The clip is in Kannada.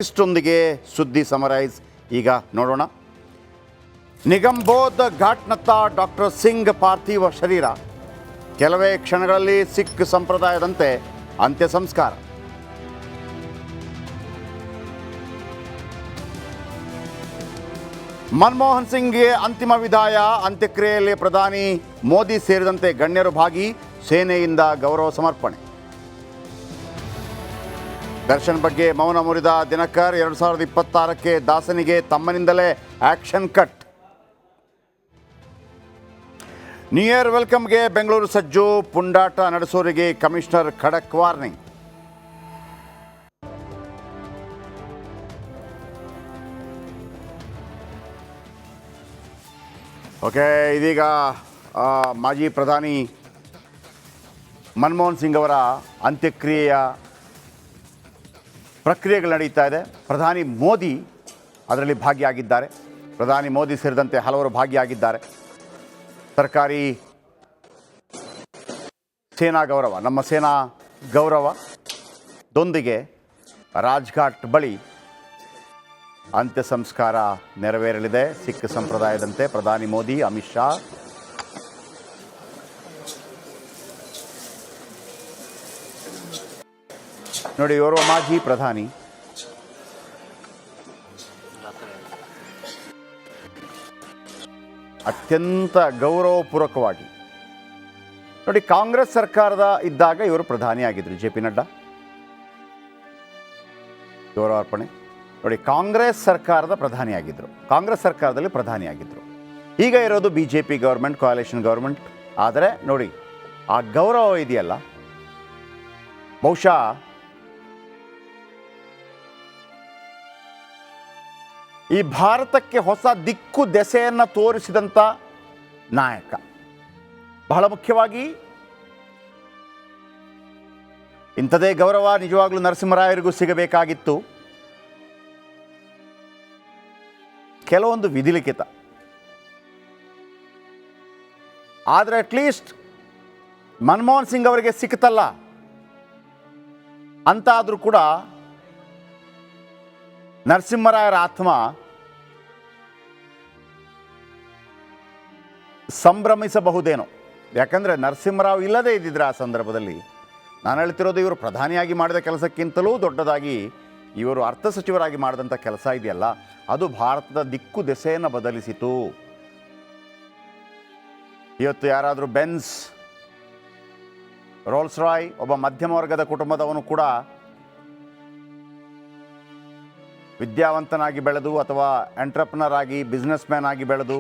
ಇಷ್ಟೊಂದಿಗೆ ಸುದ್ದಿ ಸಮರೈಸ್ ಈಗ ನೋಡೋಣ. ನಿಗಮ್ಬೋಧ್ ಘಾಟ್ನತ್ತ ಡಾಕ್ಟರ್ ಸಿಂಗ್ ಪಾರ್ಥಿವ ಶರೀರ ಕೆಲವೇ ಕ್ಷಣಗಳಲ್ಲಿ ಸಿಖ್ ಸಂಪ್ರದಾಯದಂತೆ ಅಂತ್ಯ ಸಂಸ್ಕಾರ. ಮನಮೋಹನ್ ಸಿಂಗ್ಗೆ ಅಂತಿಮ ವಿದಾಯ. ಅಂತ್ಯಕ್ರಿಯೆಯಲ್ಲಿ ಪ್ರಧಾನಿ ಮೋದಿ ಸೇರಿದಂತೆ ಗಣ್ಯರು ಭಾಗಿ. ಸೇನೆಯಿಂದ ಗೌರವ ಸಮರ್ಪಣೆ. ದರ್ಶನ್ ಬಗ್ಗೆ ಮೌನ ಮುರಿದ ದಿನಕರ್. 2026ಕ್ಕೆ ದಾಸನಿಗೆ ತಮ್ಮನಿಂದಲೇ ಆಕ್ಷನ್ ಕಟ್. ನ್ಯೂ ಇಯರ್ ವೆಲ್ಕಮ್ಗೆ ಬೆಂಗಳೂರು ಸಜ್ಜು. ಪುಂಡಾಟ ನಡೆಸೋರಿಗೆ ಕಮಿಷನರ್ ಖಡಕ್ ವಾರ್ನಿಂಗ್. ಓಕೆ, ಇದೀಗ ಮಾಜಿ ಪ್ರಧಾನಿ ಮನಮೋಹನ್ ಸಿಂಗ್ ಅವರ ಅಂತ್ಯಕ್ರಿಯೆಯ ಪ್ರಕ್ರಿಯೆಗಳು ನಡೀತಾ ಇದೆ. ಪ್ರಧಾನಿ ಮೋದಿ ಅದರಲ್ಲಿ ಭಾಗಿಯಾಗಿದ್ದಾರೆ. ಪ್ರಧಾನಿ ಮೋದಿ ಸೇರಿದಂತೆ ಹಲವರು ಭಾಗಿಯಾಗಿದ್ದಾರೆ. ಸರ್ಕಾರಿ ಸೇನಾ ಗೌರವ, ನಮ್ಮ ಸೇನಾ ಗೌರವದೊಂದಿಗೆ ರಾಜ್ಘಾಟ್ ಬಳಿ ಅಂತ್ಯ ಸಂಸ್ಕಾರ ನೆರವೇರಲಿದೆ. ಸಿಖ್ ಸಂಪ್ರದಾಯದಂತೆ ಪ್ರಧಾನಿ ಮೋದಿ, ಅಮಿತ್ ಶಾ. ನೋಡಿ, ಇವರು ಮಾಜಿ ಪ್ರಧಾನಿ. ಅತ್ಯಂತ ಗೌರವಪೂರ್ವಕವಾಗಿ ನೋಡಿ, ಕಾಂಗ್ರೆಸ್ ಸರ್ಕಾರದ ಇದ್ದಾಗ ಇವರು ಪ್ರಧಾನಿಯಾಗಿದ್ದರು. JP ನಡ್ಡಾ ಗೌರವಾರ್ಪಣೆ. ನೋಡಿ, ಕಾಂಗ್ರೆಸ್ ಸರ್ಕಾರದ ಪ್ರಧಾನಿಯಾಗಿದ್ದರು, ಕಾಂಗ್ರೆಸ್ ಸರ್ಕಾರದಲ್ಲಿ ಪ್ರಧಾನಿಯಾಗಿದ್ದರು. ಈಗ ಇರೋದು BJP ಗೌರ್ಮೆಂಟ್, ಕೋalition ಗೌರ್ಮೆಂಟ್. ಆದರೆ ನೋಡಿ, ಆ ಗೌರವ ಇದೆಯಲ್ಲ, ಬಹುಶಃ ಈ ಭಾರತಕ್ಕೆ ಹೊಸ ದಿಕ್ಕು ದೆಸೆಯನ್ನು ತೋರಿಸಿದಂಥ ನಾಯಕ. ಬಹಳ ಮುಖ್ಯವಾಗಿ ಇಂಥದೇ ಗೌರವ ನಿಜವಾಗ್ಲೂ ನರಸಿಂಹರಾಯರಿಗೂ ಸಿಗಬೇಕಾಗಿತ್ತು. ಕೆಲವೊಂದು ವಿಧಿಲಿಖಿತ. ಆದರೆ ಅಟ್ಲೀಸ್ಟ್ ಮನಮೋಹನ್ ಸಿಂಗ್ ಅವರಿಗೆ ಸಿಕ್ತಲ್ಲ ಅಂತಾದರೂ ಕೂಡ ನರಸಿಂಹರಾಯರ ಆತ್ಮ ಸಂಭ್ರಮಿಸಬಹುದೇನೋ. ಯಾಕಂದರೆ ನರಸಿಂಹರಾವ್ ಇಲ್ಲದೇ ಇದ್ದಿದ್ರೆ ಆ ಸಂದರ್ಭದಲ್ಲಿ, ನಾನು ಹೇಳ್ತಿರೋದು ಇವರು ಪ್ರಧಾನಿಯಾಗಿ ಮಾಡಿದ ಕೆಲಸಕ್ಕಿಂತಲೂ ದೊಡ್ಡದಾಗಿ ಇವರು ಅರ್ಥ ಸಚಿವರಾಗಿ ಮಾಡಿದಂಥ ಕೆಲಸ ಇದೆಯಲ್ಲ, ಅದು ಭಾರತದ ದಿಕ್ಕು ದೆಸೆಯನ್ನು ಬದಲಿಸಿತು. ಇವತ್ತು ಯಾರಾದರೂ ಬೆನ್ಸ್, ರೋಲ್ಸ್ ರಾಯ್, ಒಬ್ಬ ಮಧ್ಯಮ ವರ್ಗದ ಕುಟುಂಬದವನು ಕೂಡ ವಿದ್ಯಾವಂತನಾಗಿ ಬೆಳೆದು ಅಥವಾ ಎಂಟ್ರಪ್ರನರ್ ಆಗಿ, ಬಿಸ್ನೆಸ್ ಮ್ಯಾನ್ ಆಗಿ ಬೆಳೆದು